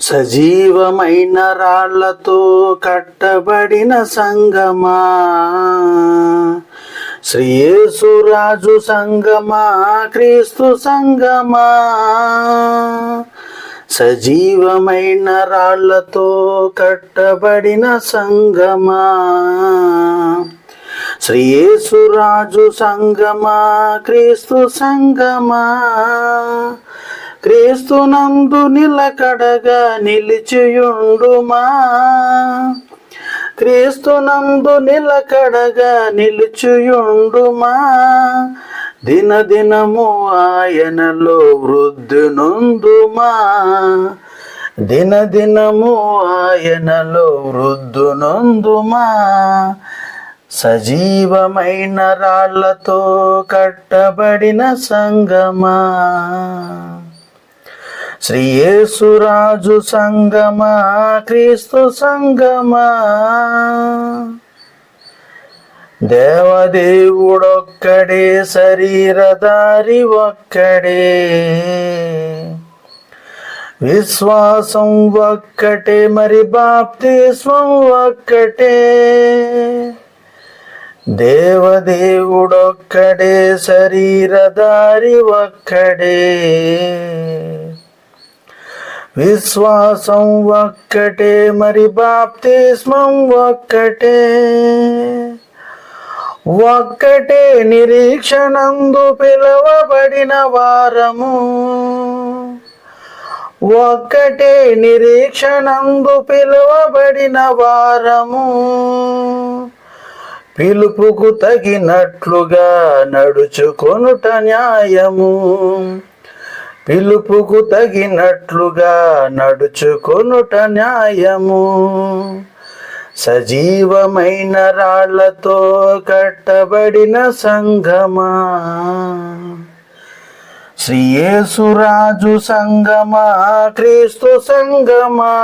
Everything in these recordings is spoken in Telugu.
సజీవమైన రాళ్లతో కట్టబడిన సంగమా, శ్రీ యేసురాజు సంగమా, క్రీస్తు సంగమా. సజీవమైన రాళ్లతో కట్టబడిన సంగమా, శ్రీ యేసురాజు సంగమా, క్రీస్తు సంగమా. క్రీస్తునందు నిలకడగా నిలిచియుండుమా, క్రీస్తునందు నిలకడగా నిలిచియుండుమా. దినదినము ఆయనలో వృద్ధి నొందుమా, దినదినము ఆయనలో వృద్ధి నొందుమా. సజీవమైన రాళ్లతో కట్టబడిన సంగమా, శ్రీ యేసురాజు సంగమా, క్రీస్తు సంగమా. దేవదేవుడొక్కడే, శరీరధారి ఒక్కడే, విశ్వాసం ఒక్కటే, మరి బాప్తిస్మం ఒక్కటే. దేవదేవుడొక్కడే, శరీరధారి ఒక్కడే, విశ్వాసం ఒక్కటే, మరి బాప్తిస్మం ఒక్కటే. ఒక్కటే నిరీక్షణందు పిలువబడిన వారము, ఒక్కటే నిరీక్షణందు పిలువబడిన వారము. పిలుపుకు తగినట్లుగా నడుచుకొనుట న్యాయము, పిలుపుకు తగినట్లుగా నడుచుకొనుట న్యాయము. సజీవమైన రాళ్లతో కట్టబడిన సంగమా, శ్రీ యేసురాజు సంగమా, క్రీస్తు సంగమా.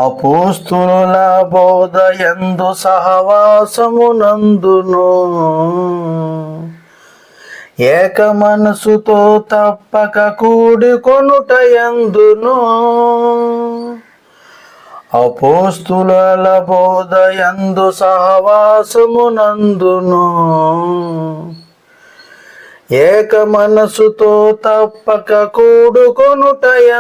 అపోస్తుల బోధయందు సహవాసమునందును ఏక మనసుతో తప్పక కూడికొనుటయందును, అపోస్తుల బోధయందు సహవాసమునందును ఏక మనసుతో తప్పక కూడుకొనుటయందును.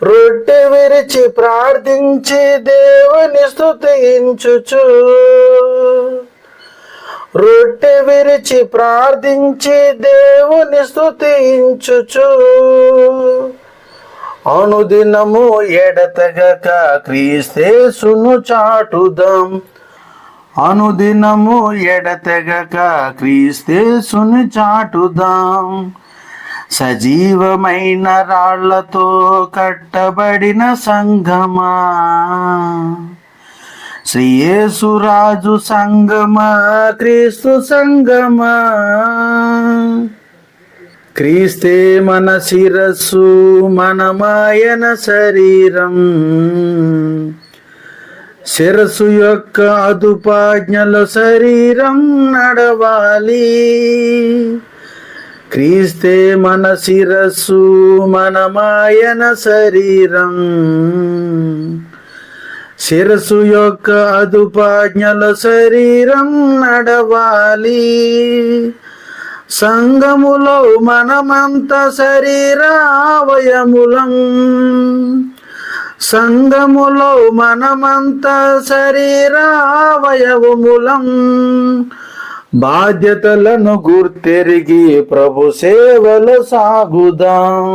రొట్టె విరిచి ప్రార్థించి దేవుని స్తుతించుచు, రొట్టె విరిచి ప్రార్థించి దేవుని స్తుతించుచు. అనుదినము ఎడతెగక క్రీస్తేసును చాటుదాం, అనుదినము ఎడతెగక క్రీస్తేసును చాటుదాం. సజీవమైన రాళ్లతో కట్టబడిన సంగమా, శ్రీ యేసురాజు సంగమా, క్రీస్తు సంగమా. క్రీస్తే మన శిరస్సు, మనమాయన శరీరం. శిరస్సు యొక్క అదుపాజ్ఞలో శరీరం నడవాలి. క్రీస్తే మన శిరస్సు, మనమాయన శరీరం. శిరస్సు యొక్క అదుపాజ్ఞలో శరీరం నడవాలి. సంఘములో మనమంత శరీరావయములం, సంఘములో మనమంత శరీరావయవములం. బాధ్యతలను గుర్తెరిగి ప్రభు సేవలో సాగుదాం,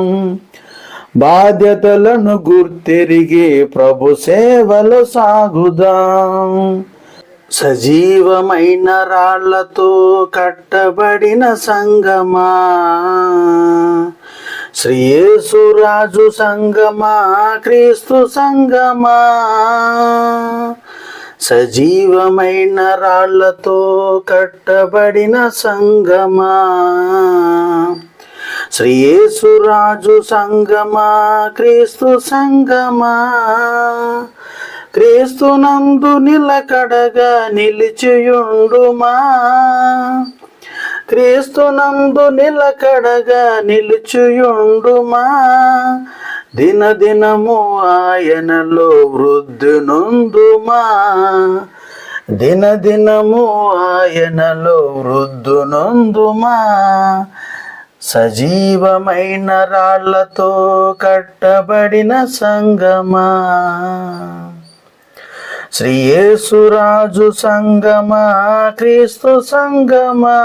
బాధ్యతలను గుర్తెరిగి ప్రభు సేవలో సాగుదాం. సజీవమైన రాళ్లతో కట్టబడిన సంగమా, శ్రీ యేసురాజు సంగమా, క్రీస్తు సంగమా. సజీవమైన రాళ్లతో కట్టబడిన సంగమా, శ్రీ యేసురాజు సంగమా, క్రీస్తు సంగమా. క్రీస్తునందు నిలకడగా నిలిచియుండుమా, క్రీస్తునందు నిలకడగా నిలుచుయుండుమా. దినదినము ఆయనలో వృద్ధి నొందుమా. దినదినము ఆయనలో వృద్ధి నొందుమా. సజీవమైన రాళ్లతో కట్టబడిన సంగమా. శ్రీ యేసురాజు సంగమా, క్రీస్తు సంగమా.